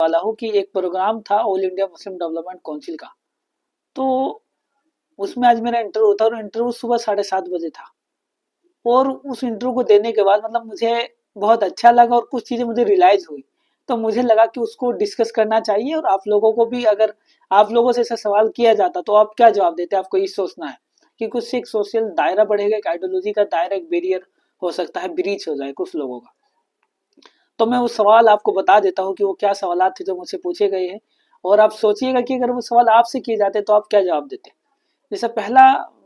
वाला हूँ कि एक प्रोग्राम था all India Muslim development council का। तो उसमें आज मेरा इंटरव्यू था और इंटरव्यू सुबह 7:30 बजे था। और उस इंटरव्यू को देने के बाद मतलब मुझे बहुत अच्छा लगा और कुछ चीजें मुझे रियलाइज हुई। तो मुझे लगा कि उसको डिस्कस करना चाहिए और आप लोगों को भी, अगर आप लोगों से ऐसा सवाल किया जाता तो आप क्या जवाब देते, आपको ये सोचना है। क्योंकि उससे एक सोशल दायरा बढ़ेगा, एक आइडियोलॉजी का दायरा, एक बैरियर हो सकता है ब्रीच हो जाए कुछ लोगों का। तो मैं वो सवाल आपको बता देता हूँ कि वो क्या सवाल थे जो मुझसे पूछे गए हैं। और आप सोचिएगा कि अगर वो सवाल आपसे किए जाते तो आप क्या जवाब देते। जैसे पहला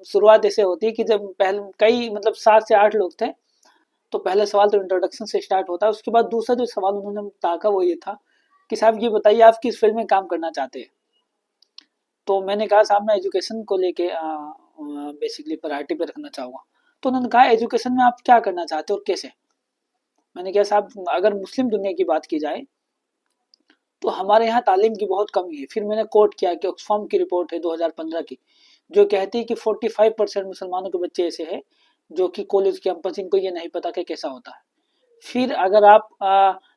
शुरुआत ऐसे होती है कि जब पहले कई मतलब 7 से 8 लोग थे। तो पहला सवाल तो इंट्रोडक्शन से स्टार्ट होता है। उसके बाद दूसरा जो सवाल उन्होंने ताका वो ये था कि साहब ये बताइए आप किस फील्ड में काम करना चाहते हैं। तो मैंने कहा साहब मैं एजुकेशन को लेके बेसिकली प्रायोरिटी पे रखना चाहूँगा। तो उन्होंने कहा एजुकेशन में आप क्या करना चाहते हो और कैसे। मैंने कहा साहब अगर मुस्लिम दुनिया की बात की जाए तो हमारे यहाँ तालीम की बहुत कमी है। फिर मैंने कोट किया कि ऑक्सफाम की रिपोर्ट है 2015 की, जो कहती है कि 45% मुसलमानों के बच्चे ऐसे हैं जो कि कॉलेज कैंपस इनको ये नहीं पता कि कैसा होता है। फिर अगर आप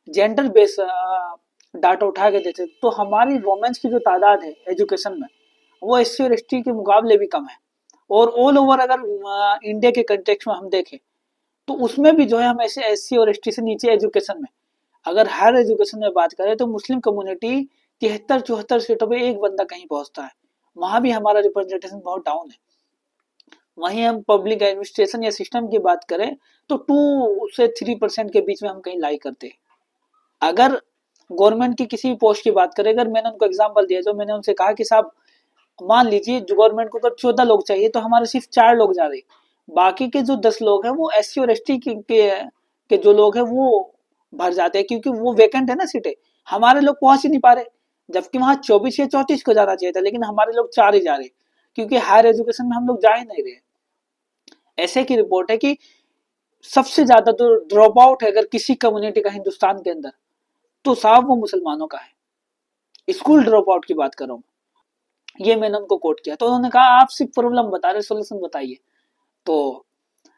जेंडर बेस डाटा उठा के देते तो हमारी वोमेन्स की जो तादाद है एजुकेशन में वो एससी और एसटी के मुकाबले भी कम है। और ऑल ओवर अगर इंडिया के कंटेक्स्ट में हम देखें तो उसमें भी जो है हम ऐसे एससी और एसटी से नीचे एजुकेशन में, अगर हायर एजुकेशन में बात करें तो मुस्लिम कम्युनिटी 73-74 सीटों पे एक बंदा कहीं पहुंचता है। वहां भी हमारा रिप्रेजेंटेशन बहुत डाउन है। वहीं हम पब्लिक एडमिनिस्ट्रेशन या सिस्टम की बात करें तो 2 से 3% के बीच में हम कहीं लाई करते हैं। अगर गवर्नमेंट की किसी भी पोस्ट की बात करें, अगर मैंने उनको एग्जांपल दिया जो मैंने उनसे कहा कि साहब मान लीजिए जो गवर्नमेंट को अगर 14 लोग चाहिए तो हमारे सिर्फ 4 लोग जा रहे, बाकी के जो 10 लोग हैं वो एससी और एसटी के जो लोग हैं वो भर जाते हैं क्योंकि वो वैकेंट है ना सीटें। हमारे लोग पहुंच ही नहीं पा रहे, जबकि वहां 24 या 34 को जाना चाहिए था, लेकिन हमारे लोग 4 ही जा रहे क्योंकि हायर एजुकेशन में हम लोग जा ही नहीं रहे। ऐसे की रिपोर्ट है कि सबसे ज्यादा जो ड्रॉप आउट है अगर किसी कम्युनिटी का हिंदुस्तान के अंदर तो साहब वो मुसलमानों का है। स्कूल ड्रॉप आउट की बात कर रहा हूँ, ये मैंने उनको कोट किया। तो उन्होंने कहा आप सिर्फ प्रॉब्लम बता रहे, सोल्यूशन बताइए। तो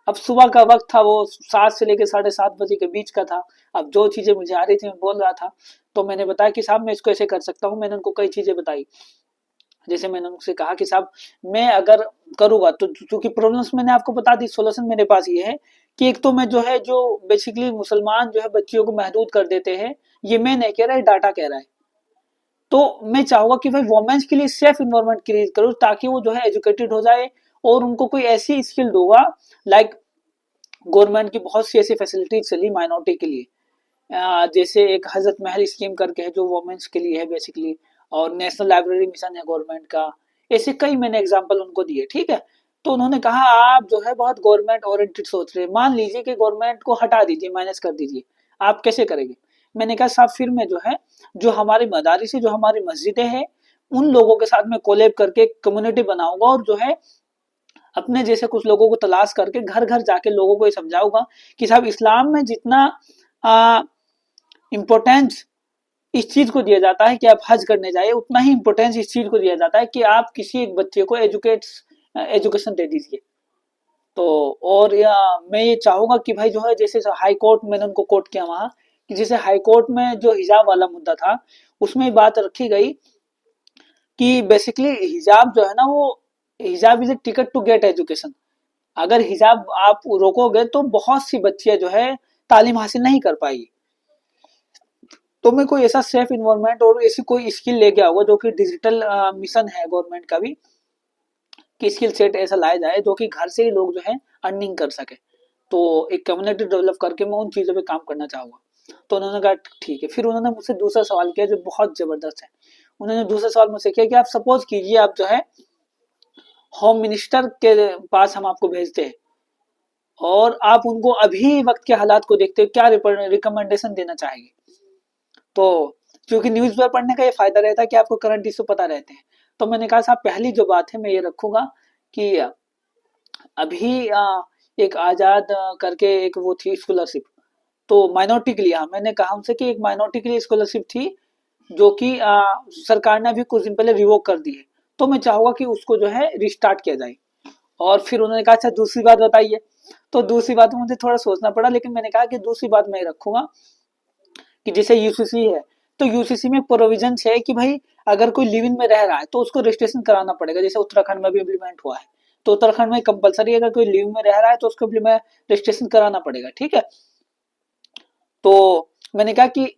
अब सुबह का वक्त था, वो 7 से लेकर 7:30 बजे के बीच का था। अब जो चीजें मुझे आ रही थी मैं बोल रहा था। तो मैंने बताया कि साहब मैं इसको ऐसे कर सकता हूँ। मैंने उनको कई चीजें बताई। जैसे मैंने उनसे कहा कि साहब मैं अगर करूंगा तो चूंकि प्रॉब्लम्स मैंने आपको बता दी, सोल्यूशन मेरे पास ये है कि एक तो मैं जो है जो बेसिकली मुसलमान जो है बच्चियों को महदूद कर देते हैं, ये मैं नहीं कह रहा है, डाटा कह रहा है। तो मैं चाहूंगा कि भाई वोमेन्स के लिए सेफ इन्वायरमेंट क्रिएट करूँ ताकि वो जो है एजुकेटेड हो जाए और उनको कोई ऐसी स्किल दूंगा। लाइक गवर्नमेंट की बहुत सी ऐसी फैसिलिटीज चली माइनॉरिटी के लिए, जैसे एक हजरत महल स्कीम करके है जो वोमेन्स के लिए है बेसिकली, और नेशनल लाइब्रेरी मिशन है गवर्नमेंट का। ऐसे कई मैंने एग्जांपल उनको दिए, ठीक है। तो उन्होंने कहा आप जो है बहुत गवर्नमेंट ओरिएंटेड सोच रहे हैं, मान लीजिए कि गवर्नमेंट को हटा दीजिए, माइनस कर दीजिए, आप कैसे करेंगे। मैंने कहा साहब फिर मैं जो है जो हमारी मदारिस है, जो हमारी मस्जिदें हैं, उन लोगों के साथ में कोलैब करके कम्युनिटी बनाऊंगा और जो है अपने जैसे कुछ लोगों को तलाश करके घर घर जाके लोगों को ये समझाऊंगा कि साहब इस्लाम में जितना इम्पोर्टेंस इस चीज को दिया जाता है कि आप हज करने जाइए, उतना ही इम्पोर्टेंस इस चीज को दिया जाता है कि आप किसी एक बच्चे को एजुकेशन दे दीजिए। तो और या मैं ये चाहूंगा कि भाई जो है जैसे हाई कोर्ट मैंने उनको कोर्ट किया वहां कि जैसे हाई कोर्ट में जो हिजाब वाला मुद्दा था उसमें बात रखी गई कि बेसिकली हिजाब जो है ना वो, hijab is a ticket to get education. अगर हिजाब आप रोकोगे तो बहुत सी बच्चियां जो है तालीम हासिल नहीं कर पाएगी। तो मैं कोई ऐसा सेफ इन्वायरमेंट और ऐसी कोई स्किल लेके आऊंगा जो कि डिजिटल मिशन है गवर्नमेंट का भी, कि स्किल सेट ऐसा लाया जाए जो कि घर से ही लोग जो है अर्निंग कर सके। तो एक कम्युनिटी डेवलप करके मैं उन चीजों पे काम करना चाहूंगा। तो उन्होंने कहा ठीक है। फिर उन्होंने मुझसे दूसरा सवाल किया जो बहुत जबरदस्त है। उन्होंने दूसरा सवाल मुझसे किया कि आप सपोज कीजिए आप जो है होम मिनिस्टर के पास हम आपको भेजते हैं और आप उनको अभी वक्त के हालात को देखते हुए क्या रिकमेंडेशन देना चाहेंगे। तो क्योंकि न्यूज पेपर पढ़ने का ये फायदा रहता है कि आपको करंट इशू पता रहते हैं। तो मैंने कहा साहब पहली जो बात है मैं ये रखूंगा कि अभी एक आजाद करके एक वो थी स्कॉलरशिप, तो माइनॉरिटी के लिए, हाँ मैंने कहा उनसे कि एक माइनॉरिटी के लिए स्कॉलरशिप थी जो कि सरकार ने अभी कुछ दिन पहले रिवोक कर दी है। तो मैं चाहूंगा कि उसको जो है रिस्टार्ट किया जाए। और फिर उन्होंने कहा अच्छा दूसरी बात बताइए। तो दूसरी बात में मुझे थोड़ा सोचना पड़ा, लेकिन मैंने कहा कि दूसरी बात मैं रखूंगा कि जैसे यूसीसी है, तो यूसीसी में प्रोविजन है कि भाई अगर कोई लिव इन में रह रहा है तो उसको रजिस्ट्रेशन कराना पड़ेगा, जैसे उत्तराखंड में भी इम्प्लीमेंट हुआ है। तो उत्तराखंड में कंपलसरी अगर कोई लिव में रह रहा है तो उसको रजिस्ट्रेशन कराना पड़ेगा, ठीक है। तो मैंने कहा कि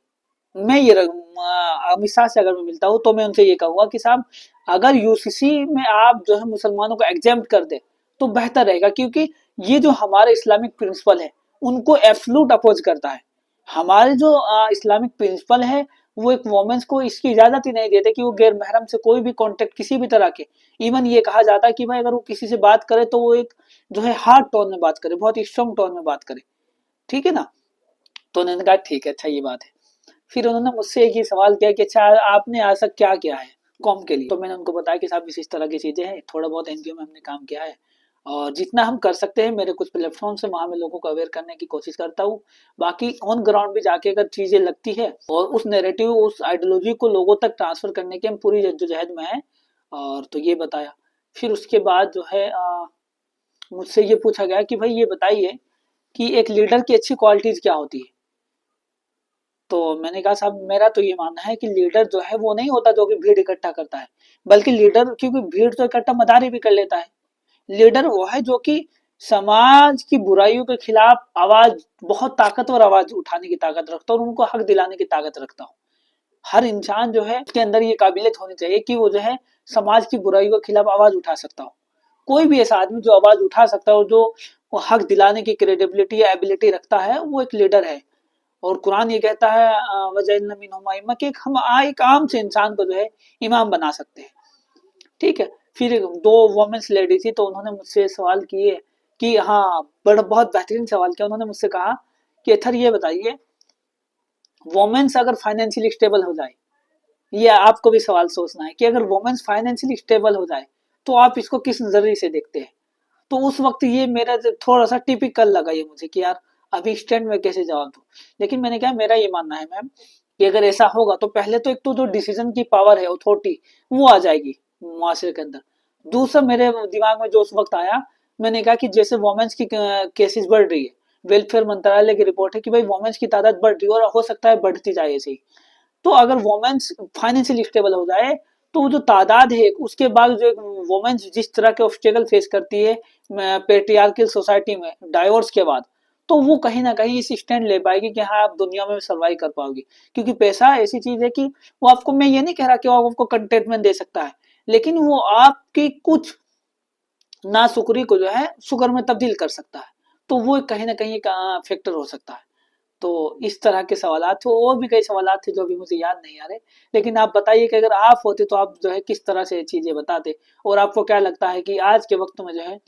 मैं ये अमित शाह से अगर मैं मिलता हूँ तो मैं उनसे ये कहूंगा कि साहब अगर यूसीसी में आप जो है मुसलमानों को एग्जेम्प्ट कर दे तो बेहतर रहेगा, क्योंकि ये जो हमारे इस्लामिक प्रिंसिपल है उनको एब्सोल्यूट अपोज करता है। हमारे जो इस्लामिक प्रिंसिपल है वो एक वोमेन्स को इसकी इजाजत ही नहीं देते कि वो गैर महरम से कोई भी कांटेक्ट किसी भी तरह के, इवन ये कहा जाता है कि भाई अगर वो किसी से बात करे तो वो एक जो है हार्ड टोन में बात करे, बहुत ही स्ट्रॉन्ग टोन में बात करे, ठीक है ना। तो उन्होंने कहा ठीक है, अच्छा ये बात है। फिर उन्होंने मुझसे एक ही सवाल किया कि अच्छा आपने आज तक क्या किया है कॉम के लिए। तो मैंने उनको बताया कि साहब इस तरह की चीजें हैं, थोड़ा बहुत एनजीओ में हमने काम किया है और जितना हम कर सकते हैं मेरे कुछ प्लेटफॉर्म से वहां मैं लोगों को अवेयर करने की कोशिश करता हूँ। बाकी ऑन ग्राउंड भी जाके अगर चीजें लगती है और उस नैरेटिव उस आइडियोलॉजी को लोगों तक ट्रांसफर करने की हम पूरी जद्दोजहद में है। और तो ये बताया। फिर उसके बाद जो है मुझसे ये पूछा गया कि भाई ये बताइए कि एक लीडर की अच्छी क्वालिटीज क्या होती है। तो मैंने कहा साहब मेरा तो ये मानना है कि लीडर जो है वो नहीं होता जो कि भीड़ इकट्ठा करता है, बल्कि लीडर क्योंकि भीड़ तो इकट्ठा मदारी भी कर लेता है। लीडर वो है जो कि समाज की बुराइयों के खिलाफ आवाज, बहुत ताकतवर आवाज उठाने की ताकत रखता हो और उनको हक दिलाने की ताकत रखता हो। हर इंसान जो है उसके अंदर ये काबिलियत होनी चाहिए कि वो जो है समाज की बुराइयों के खिलाफ आवाज उठा सकता हो। कोई भी ऐसा आदमी जो आवाज उठा सकता हो, जो हक दिलाने की क्रेडिबिलिटी या एबिलिटी रखता है, वो एक लीडर है। और कुरान ये कहता है वजअलना मिनहुम अइम्मा कि हम एक आम से इंसान को जो है इमाम बना सकते हैं, ठीक है। फिर दो वुमेन्स लेडी थी तो उन्होंने मुझसे सवाल किए कि हाँ बड़ा बहुत बेहतरीन सवाल किया। उन्होंने मुझसे कहा कि अथर ये बताइए वुमेन्स अगर फाइनेंशियली स्टेबल हो जाए, ये आपको भी सवाल सोचना है कि अगर वुमेन्स फाइनेंशियली स्टेबल हो जाए तो आप इसको किस नजरिए से देखते हैं। तो उस वक्त ये मेरा थोड़ा सा टिपिकल लगा ये मुझे कि यार अभी स्टैंड में कैसे जवाब दूं। लेकिन मैंने कहा मेरा ये मानना है मैम कि अगर ऐसा होगा तो पहले तो एक तो जो डिसीजन की पावर है अथॉरिटी वो आ जाएगी मुआशरे के अंदर। दूसरा मेरे दिमाग में जो उस वक्त आया, मैंने कहा कि जैसे वोमेन्स की केसेस बढ़ रही है, वेलफेयर मंत्रालय की रिपोर्ट है कि भाई वोमेन्स की तादाद बढ़ रही है और हो सकता है बढ़ती जाए ऐसे ही। तो अगर वोमेन्स फाइनेंशियली स्टेबल हो जाए तो वो जो तादाद है उसके बाद जो वोमेन्स जिस तरह के ऑब्स्टेकल फेस करती है पेट्रियार्कल सोसाइटी में डाइवोर्स के बाद, तो वो कहीं ना कहीं इस स्टैंड ले पाएगी कि हाँ आप दुनिया में सर्वाइव कर पाओगी। क्योंकि पैसा ऐसी चीज है कि वो आपको, मैं ये नहीं कह रहा कि वो आपको कंटेनमेंट दे सकता है, लेकिन वो आपकी कुछ नाशुक्री को जो है शुक्र में तब्दील कर सकता है। तो वो कहीं ना कहीं एक फैक्टर हो सकता है। तो इस तरह के सवालात थे, और भी कई सवालात थे जो अभी मुझे याद नहीं आ रहे। लेकिन आप बताइए कि अगर आप होते तो आप जो है किस तरह से चीजें बताते, और आपको क्या लगता है कि आज के वक्त में जो है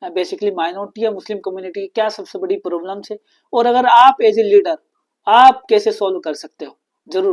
बेसिकली माइनॉरिटी या मुस्लिम कम्युनिटी की क्या सबसे बड़ी प्रॉब्लम्स है, और अगर आप एज ए लीडर आप कैसे सॉल्व कर सकते हो, जरूर